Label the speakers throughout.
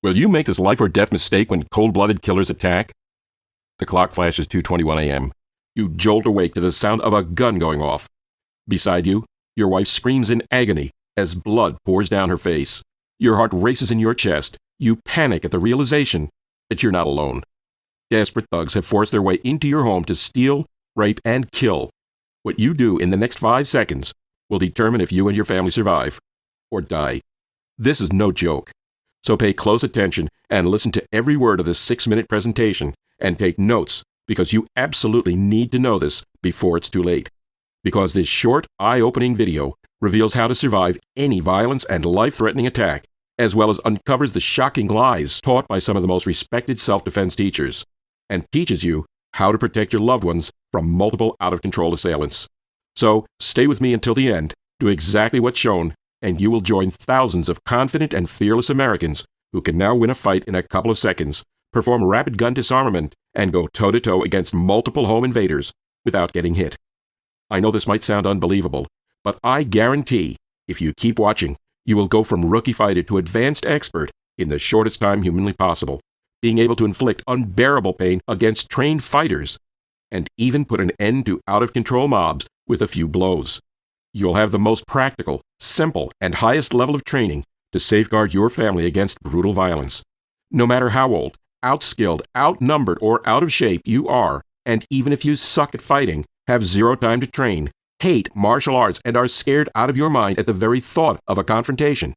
Speaker 1: Will you make this life or death mistake when cold-blooded killers attack? The clock flashes 2:21 a.m. You jolt awake to the sound of a gun going off. Beside you, your wife screams in agony as blood pours down her face. Your heart races in your chest. You panic at the realization that you're not alone. Desperate thugs have forced their way into your home to steal, rape, and kill. What you do in the next 5 seconds will determine if you and your family survive or die. This is no joke. So pay close attention and listen to every word of this 6-minute presentation and take notes, because you absolutely need to know this before it's too late. Because this short, eye-opening video reveals how to survive any violence and life-threatening attack, as well as uncovers the shocking lies taught by some of the most respected self-defense teachers, and teaches you how to protect your loved ones from multiple out-of-control assailants. So stay with me until the end, do exactly what's shown, and you will join thousands of confident and fearless Americans who can now win a fight in a couple of seconds, perform rapid gun disarmament, and go toe-to-toe against multiple home invaders without getting hit. I know this might sound unbelievable, but I guarantee, if you keep watching, you will go from rookie fighter to advanced expert in the shortest time humanly possible, being able to inflict unbearable pain against trained fighters, and even put an end to out-of-control mobs with a few blows. You'll have the most practical, simple, and highest level of training to safeguard your family against brutal violence. No matter how old, outskilled, outnumbered, or out of shape you are, and even if you suck at fighting, have zero time to train, hate martial arts, and are scared out of your mind at the very thought of a confrontation,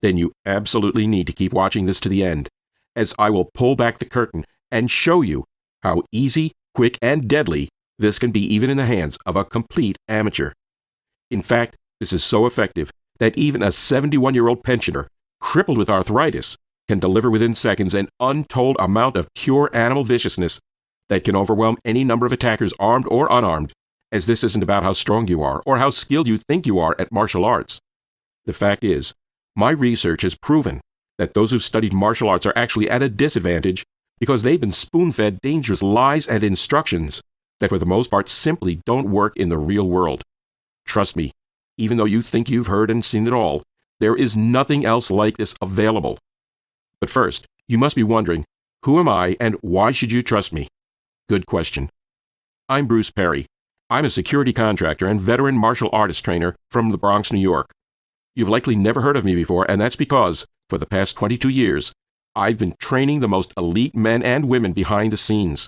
Speaker 1: then you absolutely need to keep watching this to the end, as I will pull back the curtain and show you how easy, quick, and deadly this can be even in the hands of a complete amateur. In fact, this is so effective that even a 71-year-old pensioner, crippled with arthritis, can deliver within seconds an untold amount of pure animal viciousness that can overwhelm any number of attackers, armed or unarmed, as this isn't about how strong you are or how skilled you think you are at martial arts. The fact is, my research has proven that those who've studied martial arts are actually at a disadvantage because they've been spoon-fed dangerous lies and instructions that for the most part simply don't work in the real world. Trust me, even though you think you've heard and seen it all, there is nothing else like this available. But first, you must be wondering, who am I and why should you trust me? Good question. I'm Bruce Perry. I'm a security contractor and veteran martial artist trainer from the Bronx, New York. You've likely never heard of me before, and that's because, for the past 22 years, I've been training the most elite men and women behind the scenes,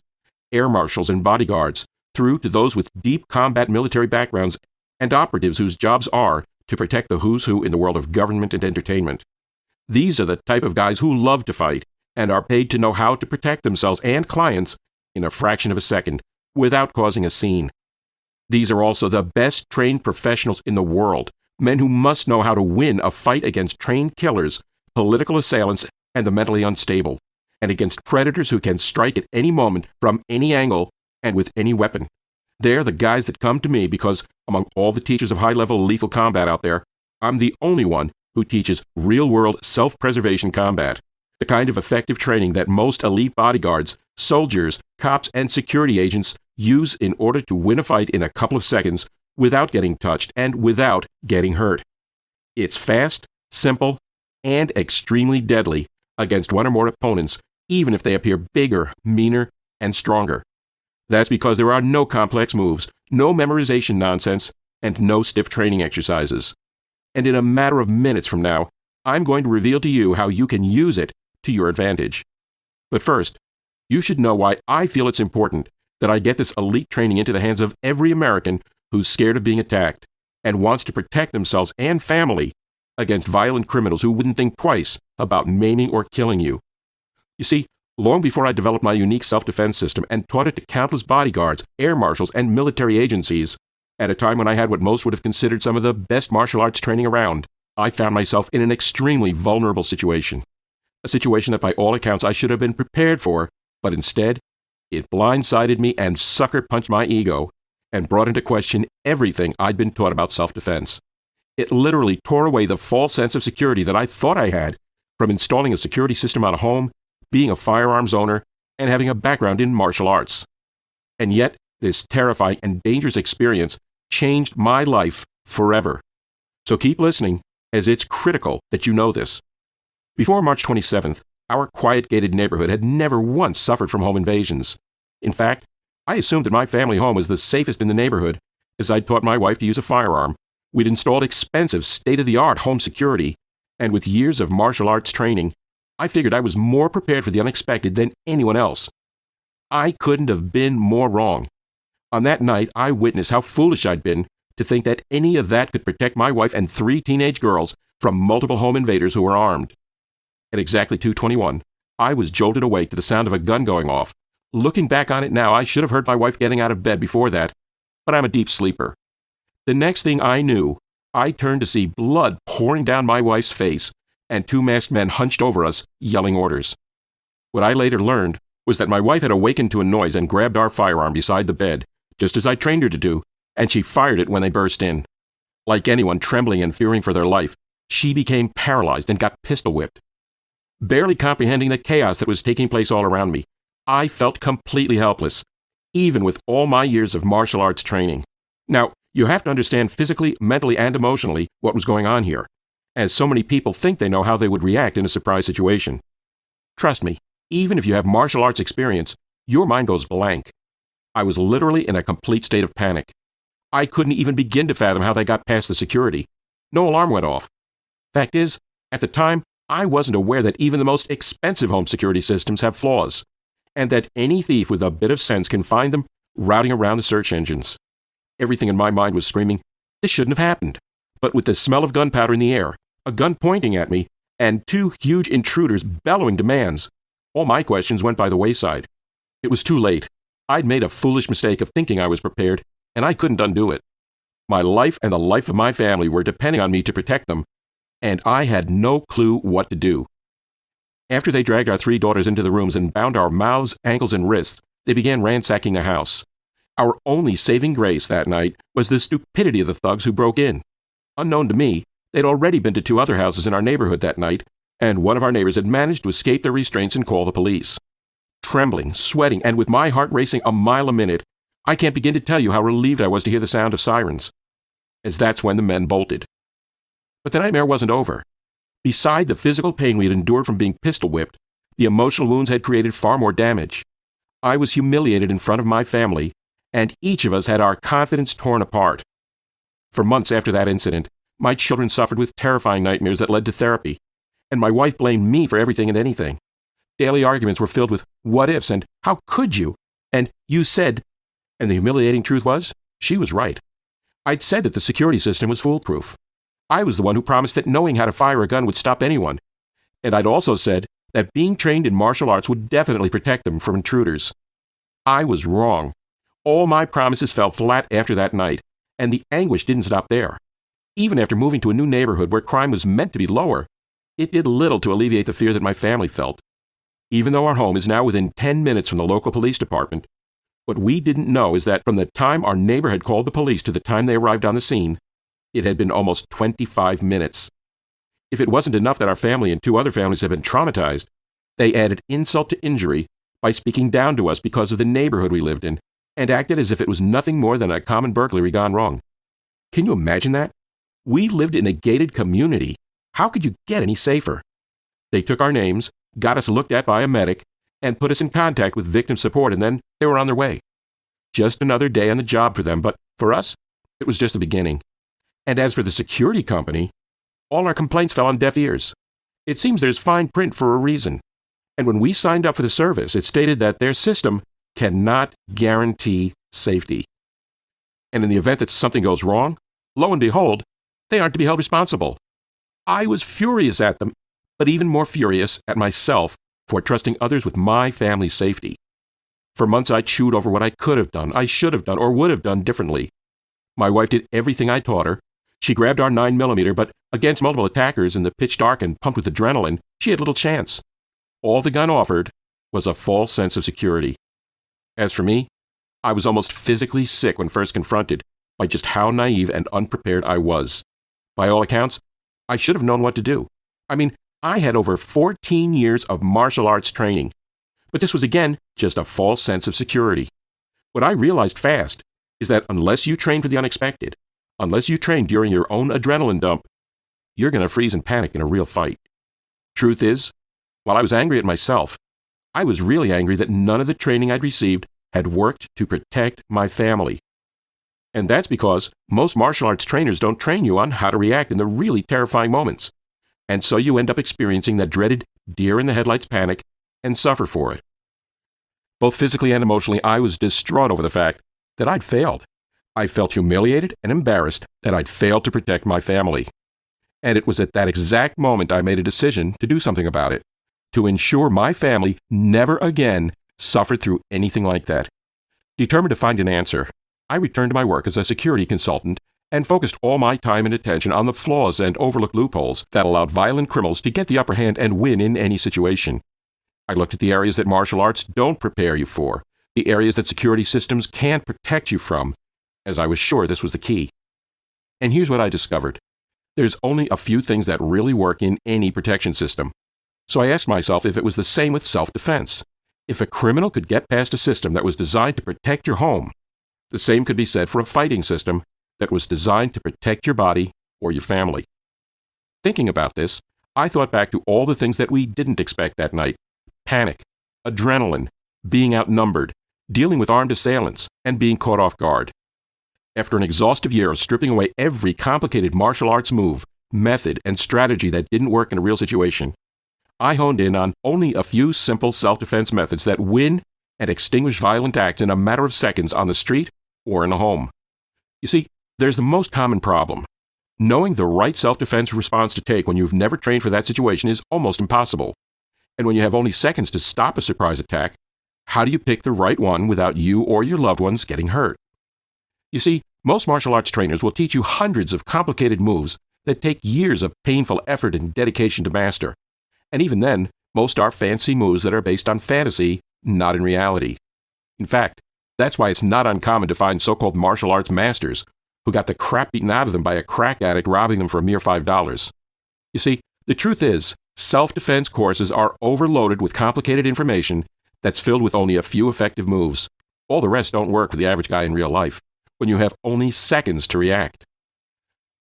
Speaker 1: air marshals and bodyguards, through to those with deep combat military backgrounds and operatives whose jobs are to protect the who's who in the world of government and entertainment. These are the type of guys who love to fight and are paid to know how to protect themselves and clients in a fraction of a second without causing a scene. These are also the best trained professionals in the world, men who must know how to win a fight against trained killers, political assailants, and the mentally unstable, and against predators who can strike at any moment from any angle and with any weapon. They're the guys that come to me because, among all the teachers of high-level lethal combat out there, I'm the only one who teaches real-world self-preservation combat, the kind of effective training that most elite bodyguards, soldiers, cops, and security agents use in order to win a fight in a couple of seconds without getting touched and without getting hurt. It's fast, simple, and extremely deadly against one or more opponents, even if they appear bigger, meaner, and stronger. That's because there are no complex moves, no memorization nonsense, and no stiff training exercises. And in a matter of minutes from now, I'm going to reveal to you how you can use it to your advantage. But first, you should know why I feel it's important that I get this elite training into the hands of every American who's scared of being attacked and wants to protect themselves and family against violent criminals who wouldn't think twice about maiming or killing you. You see, long before I developed my unique self-defense system and taught it to countless bodyguards, air marshals, and military agencies, at a time when I had what most would have considered some of the best martial arts training around, I found myself in an extremely vulnerable situation. A situation that by all accounts I should have been prepared for, but instead, it blindsided me and sucker-punched my ego and brought into question everything I'd been taught about self-defense. It literally tore away the false sense of security that I thought I had from installing a security system on a home, being a firearms owner, and having a background in martial arts. And yet, this terrifying and dangerous experience changed my life forever. So keep listening, as it's critical that you know this. Before March 27th, Our quiet gated neighborhood had never once suffered from home invasions. In fact, I assumed that my family home was the safest in the neighborhood, as I'd taught my wife to use a firearm. We'd installed expensive, state-of-the-art home security, and with years of martial arts training, I figured I was more prepared for the unexpected than anyone else. I couldn't have been more wrong. On that night, I witnessed how foolish I'd been to think that any of that could protect my wife and 3 teenage girls from multiple home invaders who were armed. At exactly 2:21, I was jolted awake to the sound of a gun going off. Looking back on it now, I should have heard my wife getting out of bed before that, but I'm a deep sleeper. The next thing I knew, I turned to see blood pouring down my wife's face and 2 masked men hunched over us, yelling orders. What I later learned was that my wife had awakened to a noise and grabbed our firearm beside the bed, just as I trained her to do, and she fired it when they burst in. Like anyone trembling and fearing for their life, she became paralyzed and got pistol whipped. Barely comprehending the chaos that was taking place all around me, I felt completely helpless, even with all my years of martial arts training. Now, you have to understand physically, mentally, and emotionally what was going on here, as so many people think they know how they would react in a surprise situation. Trust me, even if you have martial arts experience, your mind goes blank. I was literally in a complete state of panic. I couldn't even begin to fathom how they got past the security. No alarm went off. Fact is, at the time, I wasn't aware that even the most expensive home security systems have flaws, and that any thief with a bit of sense can find them routing around the search engines. Everything in my mind was screaming, this shouldn't have happened. But with the smell of gunpowder in the air, a gun pointing at me, and 2 huge intruders bellowing demands, all my questions went by the wayside. It was too late. I'd made a foolish mistake of thinking I was prepared, and I couldn't undo it. My life and the life of my family were depending on me to protect them, and I had no clue what to do. After they dragged our 3 daughters into the rooms and bound our mouths, ankles, and wrists, they began ransacking the house. Our only saving grace that night was the stupidity of the thugs who broke in. Unknown to me, they'd already been to 2 other houses in our neighborhood that night, and one of our neighbors had managed to escape their restraints and call the police. Trembling, sweating, and with my heart racing a mile a minute, I can't begin to tell you how relieved I was to hear the sound of sirens, as that's when the men bolted. But the nightmare wasn't over. Beside the physical pain we had endured from being pistol whipped, the emotional wounds had created far more damage. I was humiliated in front of my family, and each of us had our confidence torn apart. For months after that incident, my children suffered with terrifying nightmares that led to therapy, and my wife blamed me for everything and anything. Daily arguments were filled with what ifs and how could you, and you said, and the humiliating truth was, she was right. I'd said that the security system was foolproof. I was the one who promised that knowing how to fire a gun would stop anyone, and I'd also said that being trained in martial arts would definitely protect them from intruders. I was wrong. All my promises fell flat after that night, and the anguish didn't stop there. Even after moving to a new neighborhood where crime was meant to be lower, it did little to alleviate the fear that my family felt. Even though our home is now within 10 minutes from the local police department, what we didn't know is that from the time our neighbor had called the police to the time they arrived on the scene, it had been almost 25 minutes. If it wasn't enough that our family and 2 other families had been traumatized, they added insult to injury by speaking down to us because of the neighborhood we lived in, and acted as if it was nothing more than a common burglary gone wrong. Can you imagine that? We lived in a gated community. How could you get any safer? They took our names, got us looked at by a medic, and put us in contact with victim support, and then they were on their way. Just another day on the job for them, but for us, it was just the beginning. And as for the security company, all our complaints fell on deaf ears. It seems there's fine print for a reason. And when we signed up for the service, it stated that their system cannot guarantee safety. And in the event that something goes wrong, lo and behold, they aren't to be held responsible. I was furious at them, but even more furious at myself for trusting others with my family's safety. For months I chewed over what I could have done, I should have done, or would have done differently. My wife did everything I taught her. She grabbed our 9mm, but against multiple attackers in the pitch dark and pumped with adrenaline, she had little chance. All the gun offered was a false sense of security. As for me, I was almost physically sick when first confronted by just how naive and unprepared I was. By all accounts, I should have known what to do. I mean, I had over 14 years of martial arts training, but this was again just a false sense of security. What I realized fast is that unless you train for the unexpected, unless you train during your own adrenaline dump, you're going to freeze and panic in a real fight. Truth is, While I was angry at myself, I was really angry that none of the training I'd received had worked to protect my family. And that's because most martial arts trainers don't train you on how to react in the really terrifying moments. And so you end up experiencing that dreaded deer-in-the-headlights panic and suffer for it. Both physically and emotionally, I was distraught over the fact that I'd failed. I felt humiliated and embarrassed that I'd failed to protect my family. And it was at that exact moment I made a decision to do something about it, to ensure my family never again suffered through anything like that. Determined to find an answer, I returned to my work as a security consultant and focused all my time and attention on the flaws and overlooked loopholes that allowed violent criminals to get the upper hand and win in any situation. I looked at the areas that martial arts don't prepare you for, the areas that security systems can't protect you from, as I was sure this was the key. And here's what I discovered. There's only a few things that really work in any protection system. So I asked myself if it was the same with self-defense. If a criminal could get past a system that was designed to protect your home, the same could be said for a fighting system that was designed to protect your body or your family. Thinking about this, I thought back to all the things that we didn't expect that night. Panic, adrenaline, being outnumbered, dealing with armed assailants, and being caught off guard. After an exhaustive year of stripping away every complicated martial arts move, method, and strategy that didn't work in a real situation, I honed in on only a few simple self-defense methods that win and extinguish violent acts in a matter of seconds on the street or in a home. You see, there's the most common problem. Knowing the right self-defense response to take when you've never trained for that situation is almost impossible. And when you have only seconds to stop a surprise attack, how do you pick the right one without you or your loved ones getting hurt? You see, most martial arts trainers will teach you hundreds of complicated moves that take years of painful effort and dedication to master. And even then, most are fancy moves that are based on fantasy, not in reality. In fact, that's why it's not uncommon to find so-called martial arts masters who got the crap beaten out of them by a crack addict robbing them for a mere $5. You see, the truth is, self-defense courses are overloaded with complicated information that's filled with only a few effective moves. All the rest don't work for the average guy in real life, when you have only seconds to react.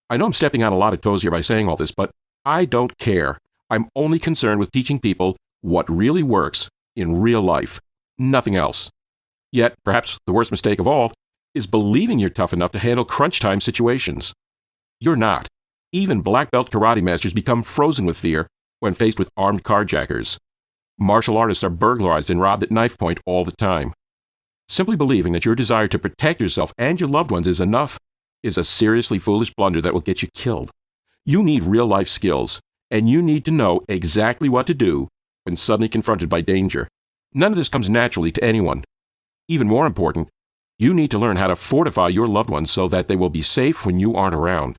Speaker 1: I know I'm stepping on a lot of toes here by saying all this, but I don't care. I'm only concerned with teaching people what really works in real life, nothing else. Yet, perhaps the worst mistake of all is believing you're tough enough to handle crunch time situations. You're not. Even black belt karate masters become frozen with fear when faced with armed carjackers. Martial artists are burglarized and robbed at knife point all the time. Simply believing that your desire to protect yourself and your loved ones is enough is a seriously foolish blunder that will get you killed. You need real-life skills, and you need to know exactly what to do when suddenly confronted by danger. None of this comes naturally to anyone. Even more important, you need to learn how to fortify your loved ones so that they will be safe when you aren't around.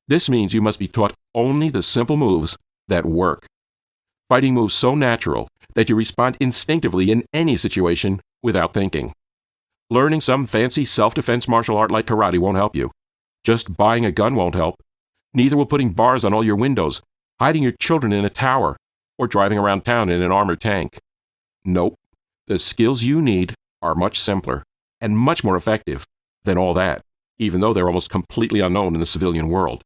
Speaker 1: This means you must be taught only the simple moves that work. Fighting moves so natural that you respond instinctively in any situation without thinking. Learning some fancy self-defense martial art like karate won't help you. Just buying a gun won't help. Neither will putting bars on all your windows, hiding your children in a tower, or driving around town in an armored tank. Nope. The skills you need are much simpler and much more effective than all that, even though they're almost completely unknown in the civilian world.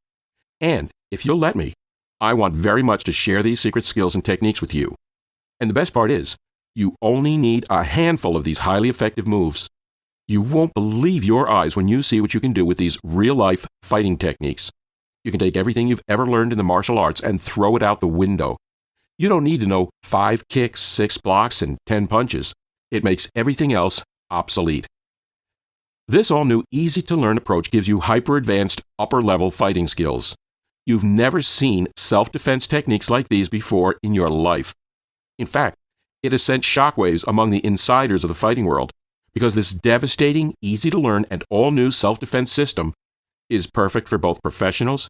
Speaker 1: And, if you'll let me, I want very much to share these secret skills and techniques with you. And the best part is, you only need a handful of these highly effective moves. You won't believe your eyes when you see what you can do with these real-life fighting techniques. You can take everything you've ever learned in the martial arts and throw it out the window. You don't need to know 5 kicks, 6 blocks, and 10 punches. It makes everything else obsolete. This all-new, easy-to-learn approach gives you hyper-advanced, upper-level fighting skills. You've never seen self-defense techniques like these before in your life. In fact, it has sent shockwaves among the insiders of the fighting world because this devastating, easy-to-learn, and all-new self-defense system is perfect for both professionals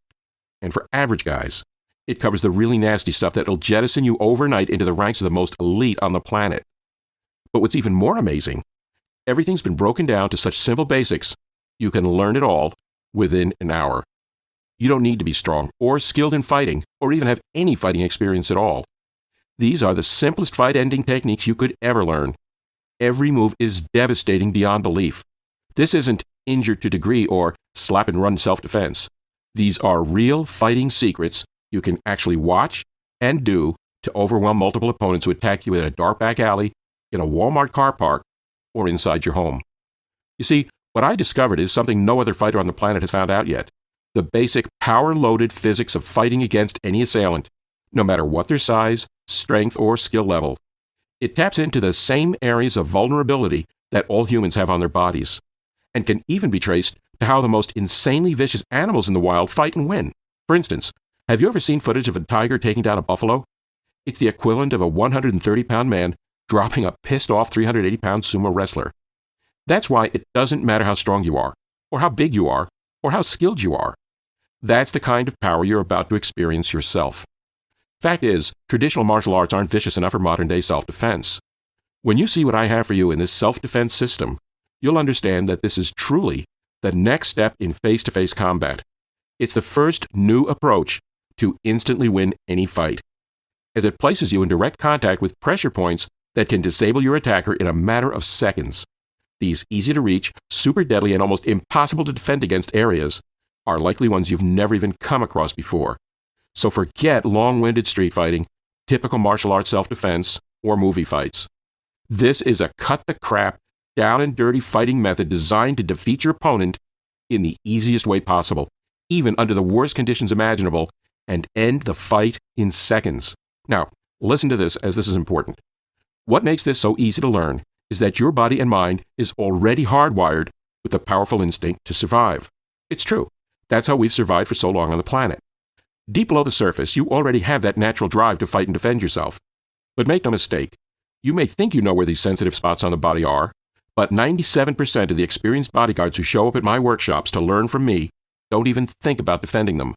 Speaker 1: and for average guys. It covers the really nasty stuff that'll jettison you overnight into the ranks of the most elite on the planet. But what's even more amazing, everything's been broken down to such simple basics, you can learn it all within an hour. You don't need to be strong or skilled in fighting or even have any fighting experience at all. These are the simplest fight-ending techniques you could ever learn. Every move is devastating beyond belief. This isn't injure to degree or slap-and-run self-defense. These are real fighting secrets you can actually watch and do to overwhelm multiple opponents who attack you in a dark back alley, in a Walmart car park, or inside your home. You see, what I discovered is something no other fighter on the planet has found out yet. The basic power-loaded physics of fighting against any assailant, no matter what their size, strength, or skill level. It taps into the same areas of vulnerability that all humans have on their bodies, and can even be traced to how the most insanely vicious animals in the wild fight and win. For instance, have you ever seen footage of a tiger taking down a buffalo? It's the equivalent of a 130-pound man dropping a pissed-off 380-pound sumo wrestler. That's why it doesn't matter how strong you are, or how big you are, or how skilled you are. That's the kind of power you're about to experience yourself. Fact is, traditional martial arts aren't vicious enough for modern-day self-defense. When you see what I have for you in this self-defense system, you'll understand that this is truly the next step in face-to-face combat. It's the first new approach to instantly win any fight, as it places you in direct contact with pressure points that can disable your attacker in a matter of seconds. These easy-to-reach, super deadly, and almost impossible to defend against areas are likely ones you've never even come across before. So forget long-winded street fighting, typical martial arts self-defense, or movie fights. This is a cut-the-crap, down-and-dirty fighting method designed to defeat your opponent in the easiest way possible, even under the worst conditions imaginable, and end the fight in seconds. Now, listen to this, as this is important. What makes this so easy to learn is that your body and mind is already hardwired with the powerful instinct to survive. It's true. That's how we've survived for so long on the planet. Deep below the surface, you already have that natural drive to fight and defend yourself. But make no mistake, you may think you know where these sensitive spots on the body are, but 97% of the experienced bodyguards who show up at my workshops to learn from me don't even think about defending them.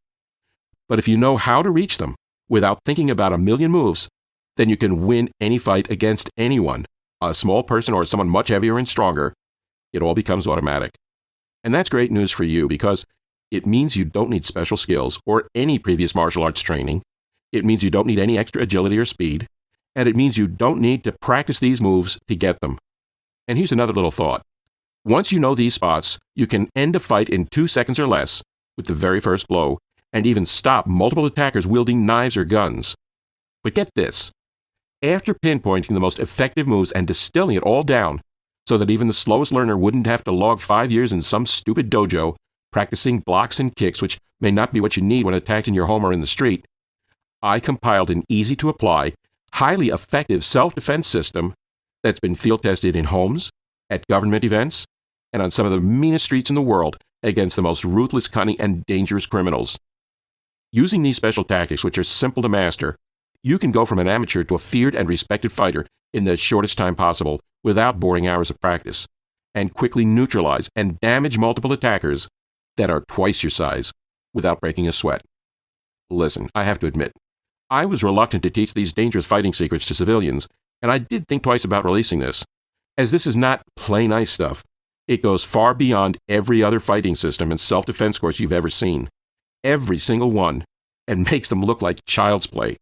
Speaker 1: But if you know how to reach them without thinking about a million moves, then you can win any fight against anyone, a small person or someone much heavier and stronger. It all becomes automatic. And that's great news for you, because it means you don't need special skills or any previous martial arts training. It means you don't need any extra agility or speed. And it means you don't need to practice these moves to get them. And here's another little thought. Once you know these spots, you can end a fight in 2 seconds or less with the very first blow, and even stop multiple attackers wielding knives or guns. But get this. After pinpointing the most effective moves and distilling it all down so that even the slowest learner wouldn't have to log 5 years in some stupid dojo practicing blocks and kicks, which may not be what you need when attacked in your home or in the street, I compiled an easy-to-apply, highly effective self-defense system that's been field-tested in homes, at government events, and on some of the meanest streets in the world against the most ruthless, cunning, and dangerous criminals. Using these special tactics, which are simple to master, you can go from an amateur to a feared and respected fighter in the shortest time possible without boring hours of practice, and quickly neutralize and damage multiple attackers that are twice your size without breaking a sweat. Listen, I have to admit, I was reluctant to teach these dangerous fighting secrets to civilians, and I did think twice about releasing this, as this is not play nice stuff. It goes far beyond every other fighting system and self-defense course you've ever seen. Every single one, and makes them look like child's play.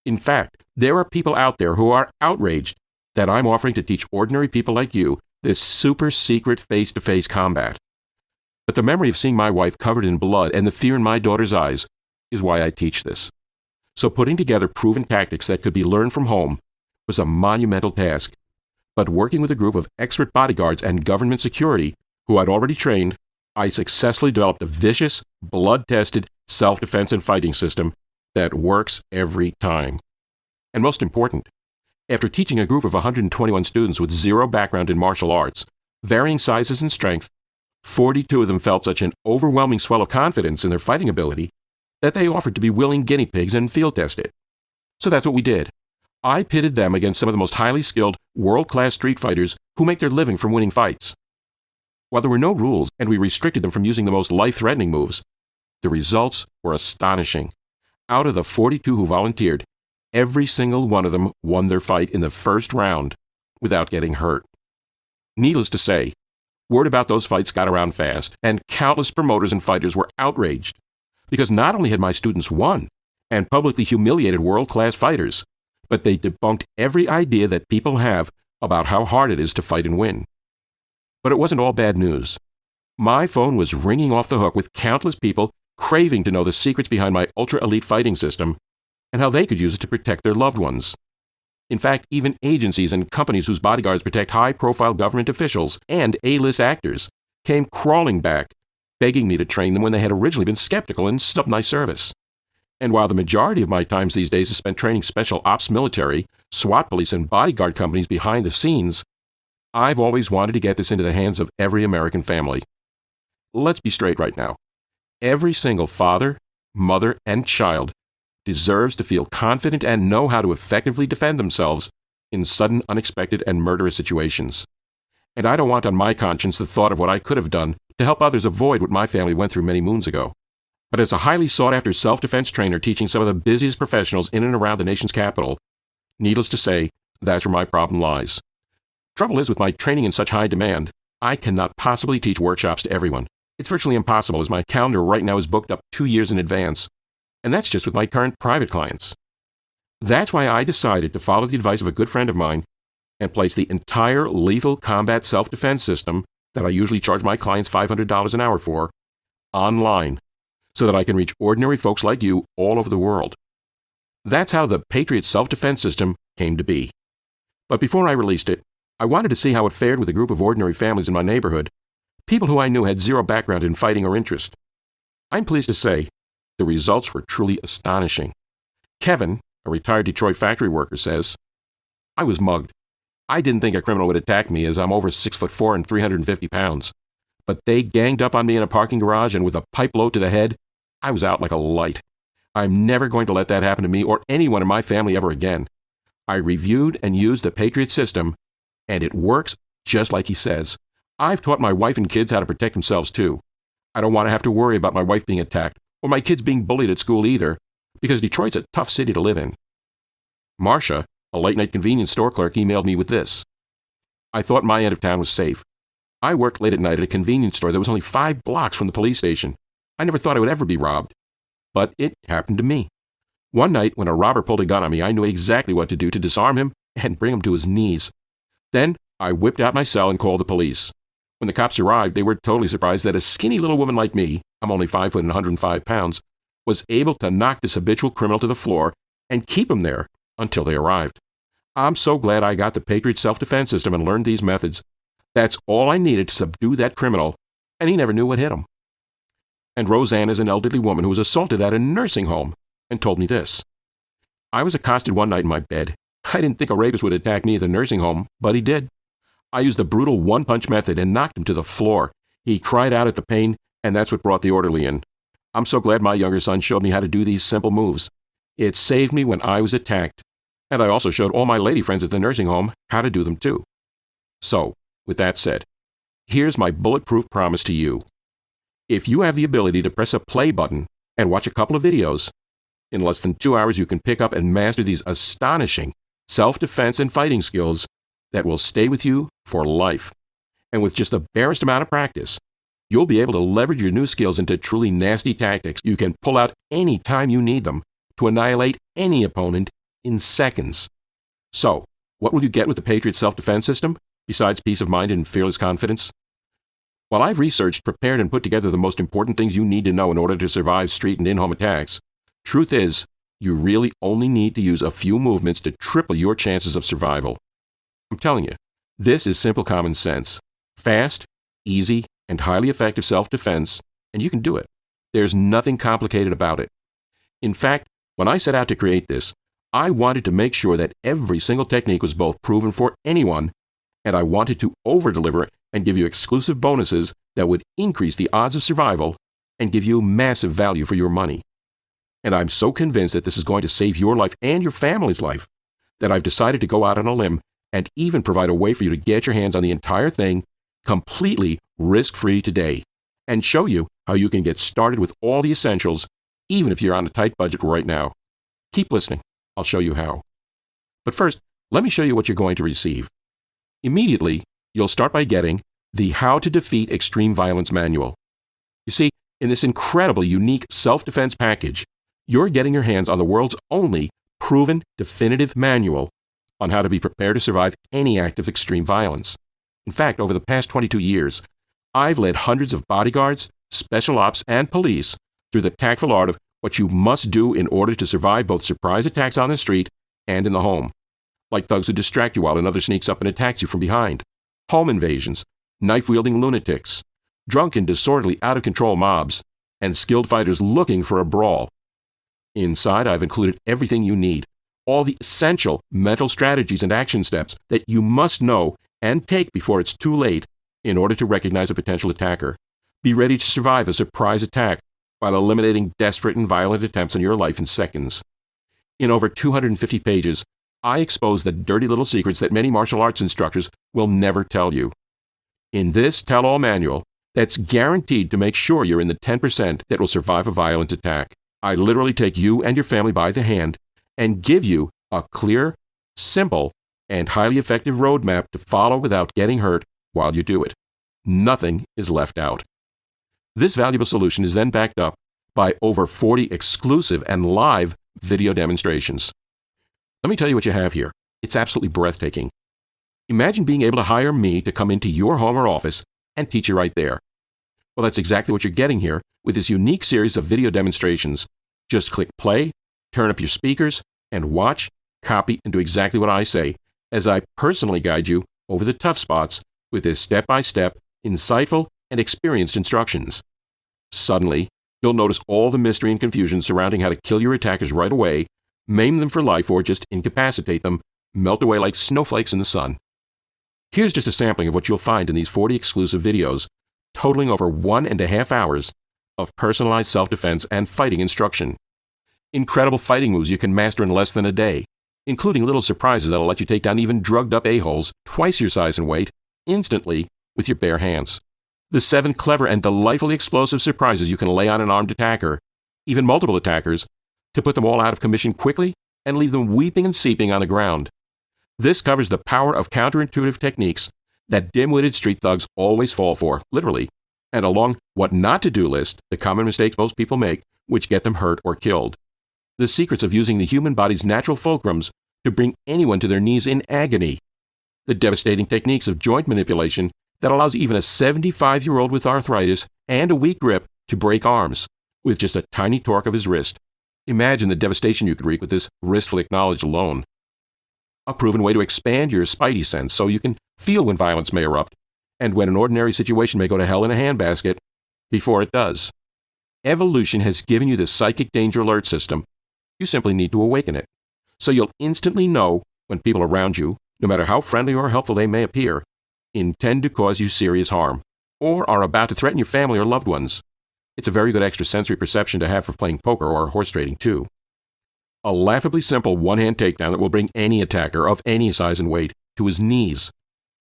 Speaker 1: In fact, there are people out there who are outraged that I'm offering to teach ordinary people like you this super secret face-to-face combat. But the memory of seeing my wife covered in blood and the fear in my daughter's eyes is why I teach this. So putting together proven tactics that could be learned from home was a monumental task. But working with a group of expert bodyguards and government security who I'd already trained, I successfully developed a vicious, blood-tested self-defense and fighting system that works every time. And most important, after teaching a group of 121 students with zero background in martial arts, varying sizes and strength, 42 of them felt such an overwhelming swell of confidence in their fighting ability that they offered to be willing guinea pigs and field test it. So that's what we did. I pitted them against some of the most highly skilled, world-class street fighters who make their living from winning fights. While there were no rules and we restricted them from using the most life-threatening moves, the results were astonishing. Out of the 42 who volunteered, every single one of them won their fight in the first round without getting hurt. Needless to say, word about those fights got around fast, and countless promoters and fighters were outraged, because not only had my students won and publicly humiliated world-class fighters, but they debunked every idea that people have about how hard it is to fight and win. But it wasn't all bad news. My phone was ringing off the hook with countless people craving to know the secrets behind my ultra-elite fighting system, and how they could use it to protect their loved ones. In fact, even agencies and companies whose bodyguards protect high-profile government officials and A-list actors came crawling back, begging me to train them when they had originally been skeptical and snubbed my service. And while the majority of my times these days is spent training special ops military, SWAT police, and bodyguard companies behind the scenes, I've always wanted to get this into the hands of every American family. Let's be straight right now. Every single father, mother, and child deserves to feel confident and know how to effectively defend themselves in sudden, unexpected, and murderous situations. And I don't want on my conscience the thought of what I could have done to help others avoid what my family went through many moons ago. But as a highly sought-after self-defense trainer teaching some of the busiest professionals in and around the nation's capital, needless to say, that's where my problem lies. Trouble is, with my training in such high demand, I cannot possibly teach workshops to everyone. It's virtually impossible, as my calendar right now is booked up 2 years in advance, and that's just with my current private clients. That's why I decided to follow the advice of a good friend of mine and place the entire lethal combat self-defense system that I usually charge my clients $500 an hour for online, so that I can reach ordinary folks like you all over the world. That's how the Patriot self-defense system came to be. But before I released it, I wanted to see how it fared with a group of ordinary families in my neighborhood, people who I knew had zero background in fighting or interest. I'm pleased to say the results were truly astonishing. Kevin, a retired Detroit factory worker, says, "I was mugged. I didn't think a criminal would attack me, as I'm over 6'4" and 350 pounds. But they ganged up on me in a parking garage, and with a pipe blow to the head, I was out like a light. I'm never going to let that happen to me or anyone in my family ever again. I reviewed and used the Patriot system, and it works just like he says. I've taught my wife and kids how to protect themselves too. I don't want to have to worry about my wife being attacked or my kids being bullied at school either, because Detroit's a tough city to live in." Marcia, a late-night convenience store clerk, emailed me with this. "I thought my end of town was safe. I worked late at night at a convenience store that was only 5 blocks from the police station. I never thought I would ever be robbed. But it happened to me. One night, when a robber pulled a gun on me, I knew exactly what to do to disarm him and bring him to his knees. Then I whipped out my cell and called the police. When the cops arrived, they were totally surprised that a skinny little woman like me, I'm only 5 foot and 105 pounds, was able to knock this habitual criminal to the floor and keep him there until they arrived. I'm so glad I got the Patriot self-defense system and learned these methods. That's all I needed to subdue that criminal, and he never knew what hit him." And Roseanne is an elderly woman who was assaulted at a nursing home and told me this. "I was accosted one night in my bed. I didn't think a rapist would attack me at the nursing home, but he did. I used the brutal one-punch method and knocked him to the floor. He cried out at the pain, and that's what brought the orderly in. I'm so glad my younger son showed me how to do these simple moves. It saved me when I was attacked. And I also showed all my lady friends at the nursing home how to do them too." So, with that said, here's my bulletproof promise to you. If you have the ability to press a play button and watch a couple of videos, in less than 2 hours you can pick up and master these astonishing self-defense and fighting skills that will stay with you for life. And with just the barest amount of practice, you'll be able to leverage your new skills into truly nasty tactics you can pull out any time you need them to annihilate any opponent in seconds. So, what will you get with the Patriot self-defense system, besides peace of mind and fearless confidence? While I've researched, prepared, and put together the most important things you need to know in order to survive street and in-home attacks, truth is, you really only need to use a few movements to triple your chances of survival. I'm telling you, this is simple common sense. Fast, easy, and highly effective self-defense, and you can do it. There's nothing complicated about it. In fact, when I set out to create this, I wanted to make sure that every single technique was both proven for anyone, and I wanted to over-deliver and give you exclusive bonuses that would increase the odds of survival and give you massive value for your money. And I'm so convinced that this is going to save your life and your family's life that I've decided to go out on a limb and even provide a way for you to get your hands on the entire thing completely risk-free today and show you how you can get started with all the essentials, even if you're on a tight budget right now. Keep listening. I'll show you how. But first, let me show you what you're going to receive. Immediately, you'll start by getting the How to Defeat Extreme Violence Manual. You see, in this incredibly unique self-defense package, you're getting your hands on the world's only proven definitive manual on how to be prepared to survive any act of extreme violence. In fact, over the past 22 years, I've led hundreds of bodyguards, special ops, and police through the tactful art of what you must do in order to survive both surprise attacks on the street and in the home, like thugs who distract you while another sneaks up and attacks you from behind, home invasions, knife-wielding lunatics, drunken, disorderly, out-of-control mobs, and skilled fighters looking for a brawl. Inside, I've included everything you need, all the essential mental strategies and action steps that you must know and take before it's too late in order to recognize a potential attacker. Be ready to survive a surprise attack while eliminating desperate and violent attempts on your life in seconds. In over 250 pages, I expose the dirty little secrets that many martial arts instructors will never tell you. In this tell-all manual, that's guaranteed to make sure you're in the 10% that will survive a violent attack, I literally take you and your family by the hand and give you a clear, simple, and highly effective roadmap to follow without getting hurt while you do it. Nothing is left out. This valuable solution is then backed up by over 40 exclusive and live video demonstrations. Let me tell you what you have here. It's absolutely breathtaking. Imagine being able to hire me to come into your home or office and teach you right there. Well, that's exactly what you're getting here with this unique series of video demonstrations. Just click play, turn up your speakers, and watch, copy, and do exactly what I say as I personally guide you over the tough spots with this step-by-step, insightful, and experienced instructions. Suddenly, you'll notice all the mystery and confusion surrounding how to kill your attackers right away, maim them for life, or just incapacitate them, melt away like snowflakes in the sun. Here's just a sampling of what you'll find in these 40 exclusive videos, totaling over 1.5 hours of personalized self-defense and fighting instruction. Incredible fighting moves you can master in less than a day, including little surprises that'll let you take down even drugged-up a-holes twice your size and weight instantly with your bare hands. The 7 clever and delightfully explosive surprises you can lay on an armed attacker, even multiple attackers, to put them all out of commission quickly and leave them weeping and seeping on the ground. This covers the power of counterintuitive techniques that dim-witted street thugs always fall for, literally, and along what not to do list, the common mistakes most people make, which get them hurt or killed. The secrets of using the human body's natural fulcrums to bring anyone to their knees in agony. The devastating techniques of joint manipulation that allows even a 75-year-old with arthritis and a weak grip to break arms with just a tiny torque of his wrist. Imagine the devastation you could wreak with this wrist flick knowledge alone. A proven way to expand your spidey sense so you can feel when violence may erupt and when an ordinary situation may go to hell in a handbasket before it does. Evolution has given you this psychic danger alert system. You simply need to awaken it, so you'll instantly know when people around you, no matter how friendly or helpful they may appear, intend to cause you serious harm, or are about to threaten your family or loved ones. It's a very good extrasensory perception to have for playing poker or horse trading, too. A laughably simple one-hand takedown that will bring any attacker of any size and weight to his knees.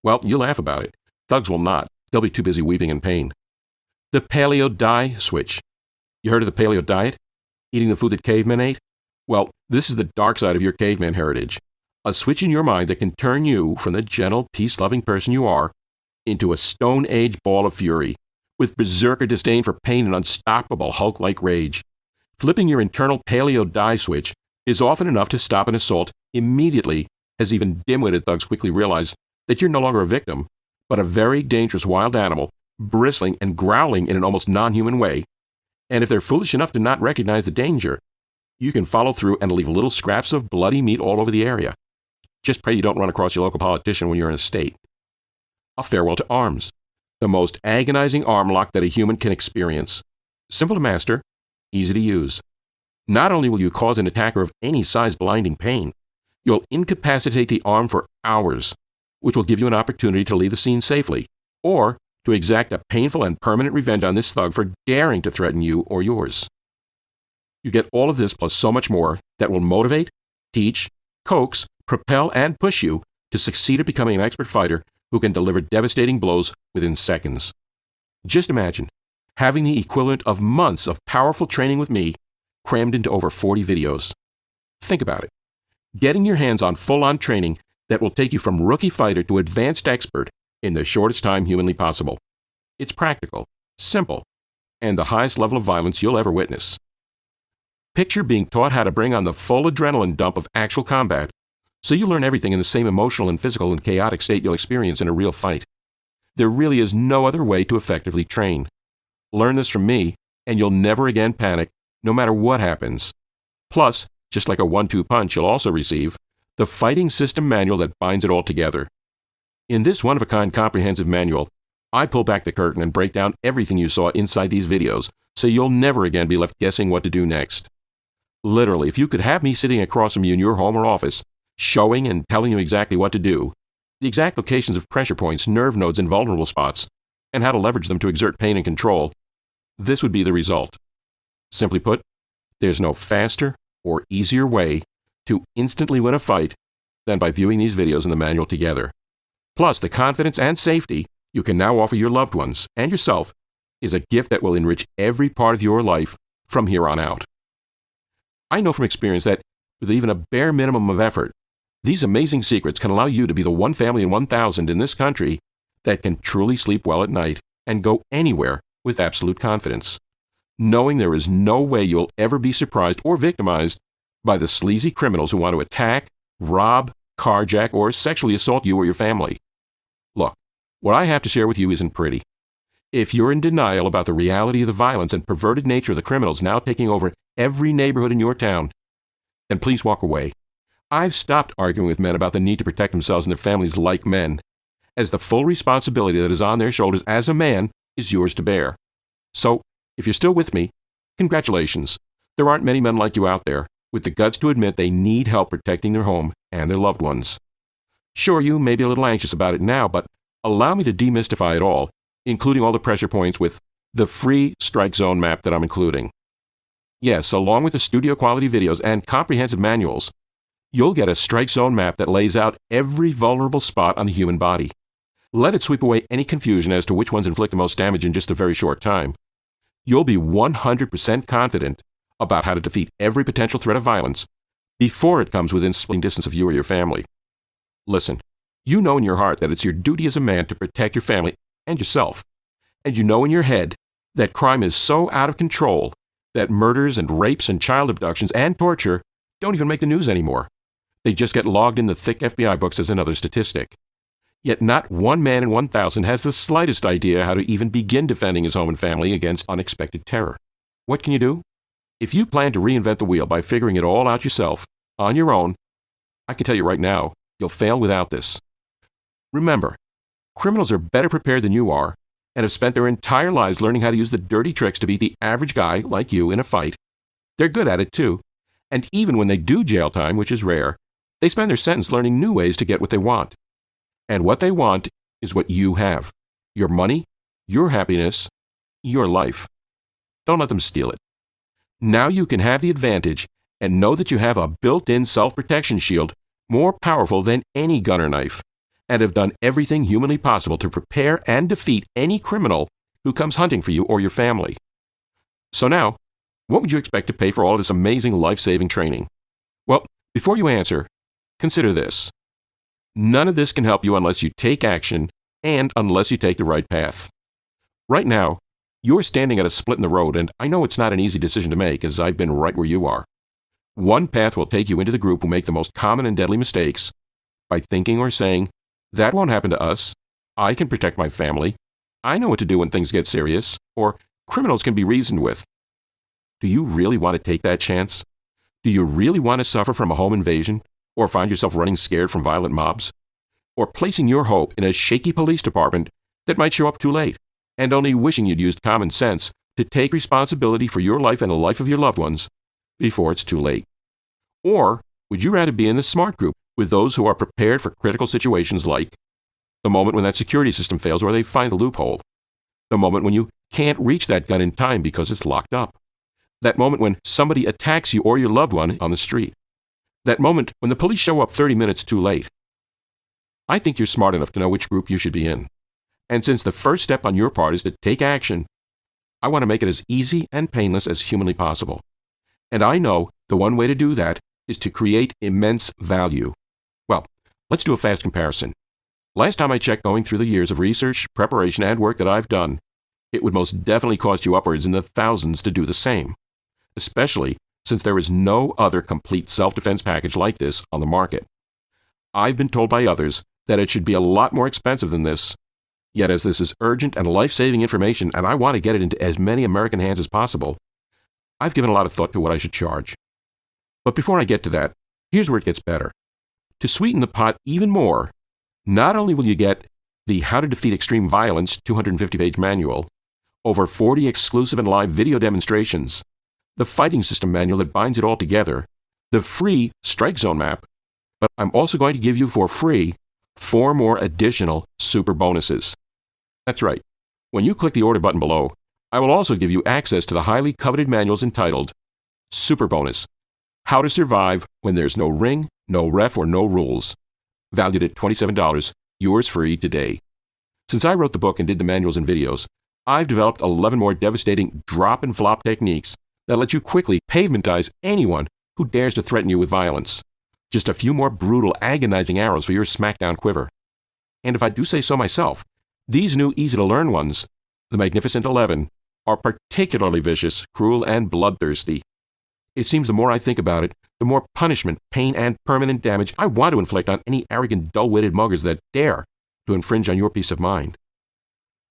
Speaker 1: Well, you laugh about it. Thugs will not. They'll be too busy weeping in pain. The Paleo Die Switch. You heard of the paleo diet? Eating the food that cavemen ate? Well, this is the dark side of your caveman heritage. A switch in your mind that can turn you from the gentle, peace-loving person you are into a Stone Age ball of fury, with berserker disdain for pain and unstoppable Hulk-like rage. Flipping your internal Paleo Die Switch is often enough to stop an assault immediately, as even dim-witted thugs quickly realize that you're no longer a victim, but a very dangerous wild animal, bristling and growling in an almost non-human way. And if they're foolish enough to not recognize the danger, you can follow through and leave little scraps of bloody meat all over the area. Just pray you don't run across your local politician when you're in a state. A farewell to arms, the most agonizing arm lock that a human can experience. Simple to master, easy to use. Not only will you cause an attacker of any size blinding pain, you'll incapacitate the arm for hours, which will give you an opportunity to leave the scene safely, or to exact a painful and permanent revenge on this thug for daring to threaten you or yours. You get all of this plus so much more that will motivate, teach, coax, propel, and push you to succeed at becoming an expert fighter who can deliver devastating blows within seconds. Just imagine having the equivalent of months of powerful training with me crammed into over 40 videos. Think about it. Getting your hands on full-on training that will take you from rookie fighter to advanced expert in the shortest time humanly possible. It's practical, simple, and the highest level of violence you'll ever witness. Picture being taught how to bring on the full adrenaline dump of actual combat, so you learn everything in the same emotional and physical and chaotic state you'll experience in a real fight. There really is no other way to effectively train. Learn this from me, and you'll never again panic no matter what happens. Plus, just like a 1-2 punch, you'll also receive the Fighting System Manual that binds it all together. In this one-of-a-kind comprehensive manual, I pull back the curtain and break down everything you saw inside these videos, so you'll never again be left guessing what to do next. Literally, if you could have me sitting across from you in your home or office, showing and telling you exactly what to do, the exact locations of pressure points, nerve nodes, and vulnerable spots, and how to leverage them to exert pain and control, this would be the result. Simply put, there's no faster or easier way to instantly win a fight than by viewing these videos in the manual together. Plus, the confidence and safety you can now offer your loved ones and yourself is a gift that will enrich every part of your life from here on out. I know from experience that with even a bare minimum of effort, these amazing secrets can allow you to be the one family in 1,000 in this country that can truly sleep well at night and go anywhere with absolute confidence, knowing there is no way you'll ever be surprised or victimized by the sleazy criminals who want to attack, rob, carjack, or sexually assault you or your family. Look, what I have to share with you isn't pretty. If you're in denial about the reality of the violence and perverted nature of the criminals now taking over every neighborhood in your town, then please walk away. I've stopped arguing with men about the need to protect themselves and their families like men, as the full responsibility that is on their shoulders as a man is yours to bear. So, if you're still with me, congratulations. There aren't many men like you out there with the guts to admit they need help protecting their home and their loved ones. Sure, you may be a little anxious about it now, but allow me to demystify it all, including all the pressure points with the free strike zone map that I'm including. Yes, along with the studio quality videos and comprehensive manuals, you'll get a strike zone map that lays out every vulnerable spot on the human body. Let it sweep away any confusion as to which ones inflict the most damage in just a very short time. You'll be 100% confident about how to defeat every potential threat of violence before it comes within spitting distance of you or your family. Listen, you know in your heart that it's your duty as a man to protect your family and yourself. And you know in your head that crime is so out of control that murders and rapes and child abductions and torture don't even make the news anymore. They just get logged in the thick FBI books as another statistic. Yet not one man in 1,000 has the slightest idea how to even begin defending his home and family against unexpected terror. What can you do? If you plan to reinvent the wheel by figuring it all out yourself, on your own, I can tell you right now, you'll fail without this. Remember, criminals are better prepared than you are and have spent their entire lives learning how to use the dirty tricks to beat the average guy like you in a fight. They're good at it too. And even when they do jail time, which is rare, they spend their sentence learning new ways to get what they want. And what they want is what you have. Your money, your happiness, your life. Don't let them steal it. Now you can have the advantage and know that you have a built-in self-protection shield more powerful than any gun or knife, and have done everything humanly possible to prepare and defeat any criminal who comes hunting for you or your family. So now, what would you expect to pay for all this amazing life-saving training? Well, before you answer, consider this. None of this can help you unless you take action and unless you take the right path. Right now, you're standing at a split in the road, and I know it's not an easy decision to make, as I've been right where you are. One path will take you into the group who make the most common and deadly mistakes by thinking or saying, "That won't happen to us. I can protect my family. I know what to do when things get serious," or "Criminals can be reasoned with." Do you really want to take that chance? Do you really want to suffer from a home invasion, or find yourself running scared from violent mobs? Or placing your hope in a shaky police department that might show up too late, and only wishing you'd used common sense to take responsibility for your life and the life of your loved ones before it's too late? Or would you rather be in the smart group with those who are prepared for critical situations like the moment when that security system fails or they find a loophole, the moment when you can't reach that gun in time because it's locked up, that moment when somebody attacks you or your loved one on the street, that moment when the police show up 30 minutes too late? I think you're smart enough to know which group you should be in. And since the first step on your part is to take action, I want to make it as easy and painless as humanly possible. And I know the one way to do that is to create immense value. Well, let's do a fast comparison. Last time I checked, going through the years of research, preparation, and work that I've done, it would most definitely cost you upwards in the thousands to do the same, especially since there is no other complete self-defense package like this on the market. I've been told by others that it should be a lot more expensive than this, yet as this is urgent and life-saving information and I want to get it into as many American hands as possible, I've given a lot of thought to what I should charge. But before I get to that, here's where it gets better. To sweeten the pot even more, not only will you get the How to Defeat Extreme Violence 250-page manual, over 40 exclusive and live video demonstrations, the fighting system manual that binds it all together, the free Strike Zone map, but I'm also going to give you for free 4 more additional super bonuses. That's right. When you click the order button below, I will also give you access to the highly coveted manuals entitled Super Bonus: How to Survive When There's No Ring, No Ref, or No Rules, valued at $27, yours free today. Since I wrote the book and did the manuals and videos, I've developed 11 more devastating drop and flop techniques that let you quickly pavementize anyone who dares to threaten you with violence. Just a few more brutal, agonizing arrows for your smackdown quiver. And if I do say so myself, these new easy-to-learn ones, the Magnificent 11, are particularly vicious, cruel, and bloodthirsty. It seems the more I think about it, the more punishment, pain, and permanent damage I want to inflict on any arrogant, dull-witted muggers that dare to infringe on your peace of mind.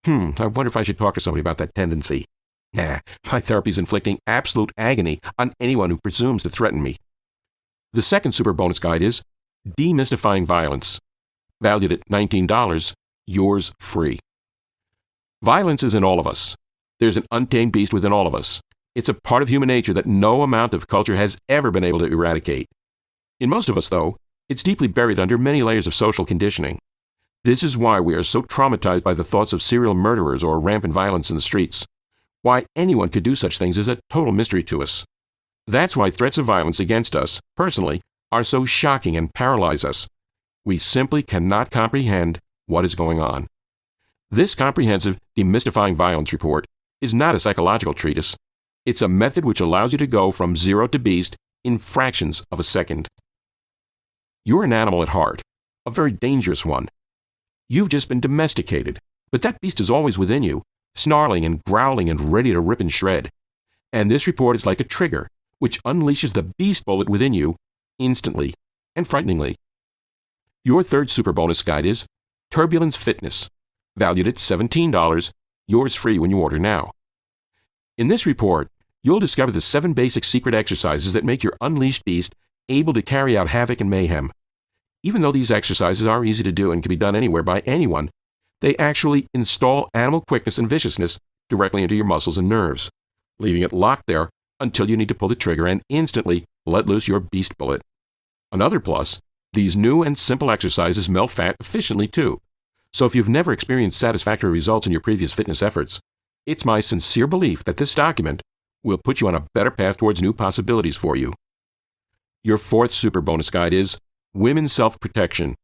Speaker 1: I wonder if I should talk to somebody about that tendency. Nah, my therapy is inflicting absolute agony on anyone who presumes to threaten me. The second super bonus guide is Demystifying Violence, valued at $19, yours free. Violence is in all of us. There's an untamed beast within all of us. It's a part of human nature that no amount of culture has ever been able to eradicate. In most of us, though, it's deeply buried under many layers of social conditioning. This is why we are so traumatized by the thoughts of serial murderers or rampant violence in the streets. Why anyone could do such things is a total mystery to us. That's why threats of violence against us, personally, are so shocking and paralyze us. We simply cannot comprehend what is going on. This comprehensive Demystifying Violence report is not a psychological treatise. It's a method which allows you to go from zero to beast in fractions of a second. You're an animal at heart, a very dangerous one. You've just been domesticated, but that beast is always within you, snarling and growling and ready to rip and shred. And this report is like a trigger, which unleashes the beast bullet within you instantly and frighteningly. Your third super bonus guide is Turbulence Fitness, valued at $17, yours free when you order now. In this report, you'll discover the 7 basic secret exercises that make your unleashed beast able to carry out havoc and mayhem. Even though these exercises are easy to do and can be done anywhere by anyone, they actually install animal quickness and viciousness directly into your muscles and nerves, leaving it locked there until you need to pull the trigger and instantly let loose your beast bullet. Another plus, these new and simple exercises melt fat efficiently too. So if you've never experienced satisfactory results in your previous fitness efforts, it's my sincere belief that this document will put you on a better path towards new possibilities for you. Your fourth super bonus guide is Women's Self-Protection,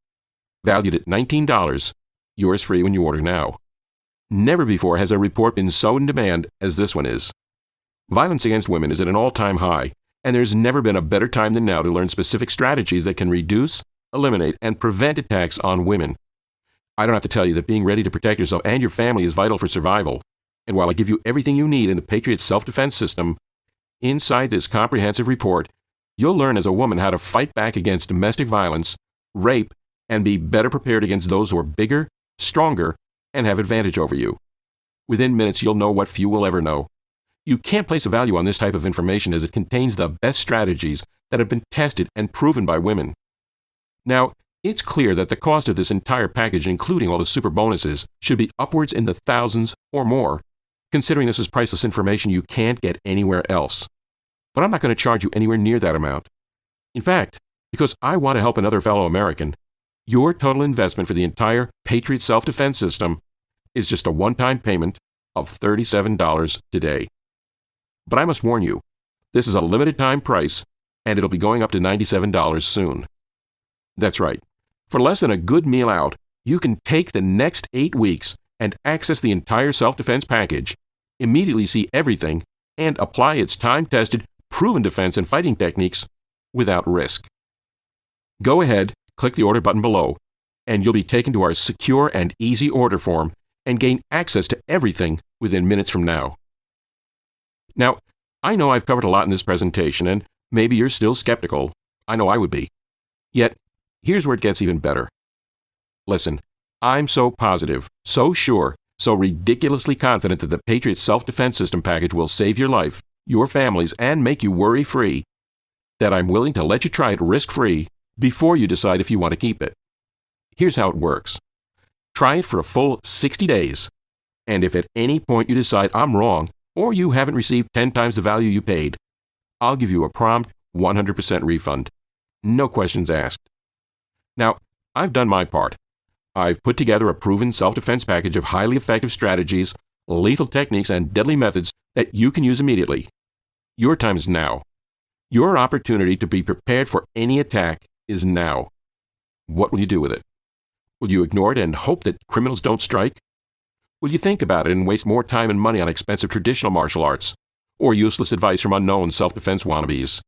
Speaker 1: valued at $19, yours free when you order now. Never before has a report been so in demand as this one is. Violence against women is at an all-time high, and there's never been a better time than now to learn specific strategies that can reduce, eliminate, and prevent attacks on women. I don't have to tell you that being ready to protect yourself and your family is vital for survival. And while I give you everything you need in the Patriot self-defense system, inside this comprehensive report, you'll learn as a woman how to fight back against domestic violence, rape, and be better prepared against those who are bigger, stronger, and have advantage over you. Within minutes, you'll know what few will ever know. You can't place a value on this type of information as it contains the best strategies that have been tested and proven by women. Now, it's clear that the cost of this entire package, including all the super bonuses, should be upwards in the thousands or more, considering this is priceless information you can't get anywhere else. But I'm not going to charge you anywhere near that amount. In fact, because I want to help another fellow American, your total investment for the entire Patriot self-defense system is just a one-time payment of $37 today. But I must warn you, this is a limited time price, and it'll be going up to $97 soon. That's right. For less than a good meal out, you can take the next 8 weeks and access the entire self-defense package, immediately see everything, and apply its time-tested, proven defense and fighting techniques without risk. Go ahead, click the order button below, and you'll be taken to our secure and easy order form and gain access to everything within minutes from now. Now, I know I've covered a lot in this presentation, and maybe you're still skeptical. I know I would be. Yet, here's where it gets even better. Listen, I'm so positive, so sure, so ridiculously confident that the Patriot self-defense system package will save your life your families, and make you worry-free, that I'm willing to let you try it risk-free before you decide if you want to keep it. Here's how it works. Try it for a full 60 days, and if at any point you decide I'm wrong or you haven't received 10 times the value you paid, I'll give you a prompt 100% refund. No questions asked. Now, I've done my part. I've put together a proven self-defense package of highly effective strategies, lethal techniques, and deadly methods that you can use immediately. Your time is now. Your opportunity to be prepared for any attack is now. What will you do with it? Will you ignore it and hope that criminals don't strike? Will you think about it and waste more time and money on expensive traditional martial arts or useless advice from unknown self-defense wannabes?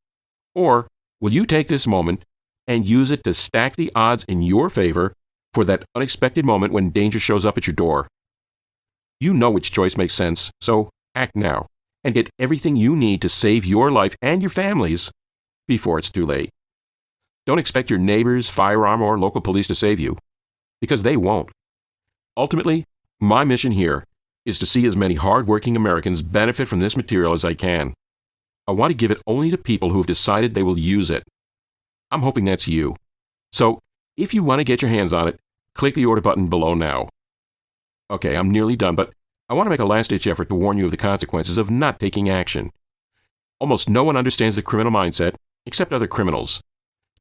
Speaker 1: Or will you take this moment and use it to stack the odds in your favor for that unexpected moment when danger shows up at your door? You know which choice makes sense, so act now and get everything you need to save your life and your family's before it's too late. Don't expect your neighbors, firearm, or local police to save you, because they won't. Ultimately, my mission here is to see as many hard-working Americans benefit from this material as I can. I want to give it only to people who have decided they will use it. I'm hoping that's you. So, if you want to get your hands on it, click the order button below now. Okay, I'm nearly done, but I want to make a last-ditch effort to warn you of the consequences of not taking action. Almost no one understands the criminal mindset, except other criminals.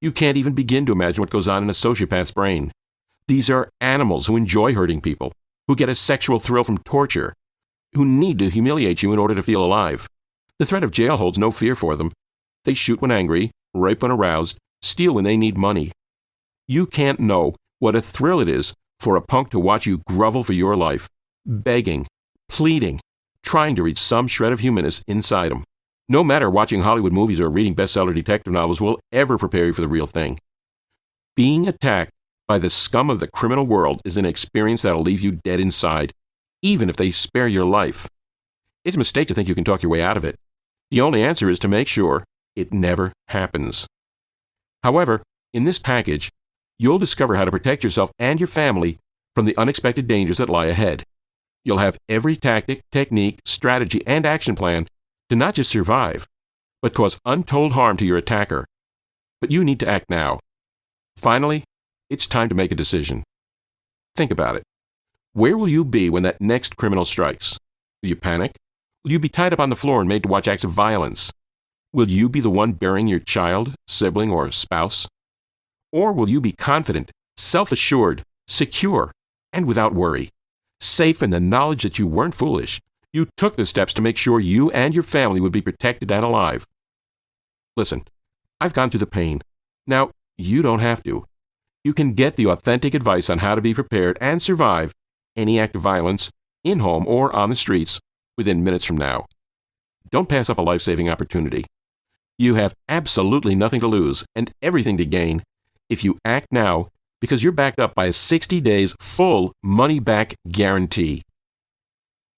Speaker 1: You can't even begin to imagine what goes on in a sociopath's brain. These are animals who enjoy hurting people, who get a sexual thrill from torture, who need to humiliate you in order to feel alive. The threat of jail holds no fear for them. They shoot when angry, rape when aroused, steal when they need money. You can't know what a thrill it is for a punk to watch you grovel for your life, begging, pleading, trying to reach some shred of humanness inside him. No matter watching Hollywood movies or reading bestseller detective novels will ever prepare you for the real thing. Being attacked by the scum of the criminal world is an experience that'll leave you dead inside, even if they spare your life. It's a mistake to think you can talk your way out of it. The only answer is to make sure it never happens. However, in this package, you'll discover how to protect yourself and your family from the unexpected dangers that lie ahead. You'll have every tactic, technique, strategy, and action plan to not just survive, but cause untold harm to your attacker. But you need to act now. Finally, it's time to make a decision. Think about it. Where will you be when that next criminal strikes? Will you panic? Will you be tied up on the floor and made to watch acts of violence? Will you be the one burying your child, sibling, or spouse? Or will you be confident, self-assured, secure, and without worry, safe in the knowledge that you weren't foolish? You took the steps to make sure you and your family would be protected and alive. Listen, I've gone through the pain. Now, you don't have to. You can get the authentic advice on how to be prepared and survive any act of violence, in-home or on the streets, within minutes from now. Don't pass up a life-saving opportunity. You have absolutely nothing to lose and everything to gain if you act now, because you're backed up by a 60 days full money-back guarantee.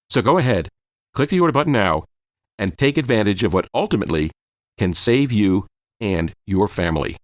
Speaker 1: So go ahead, click the order button now, and take advantage of what ultimately can save you and your family.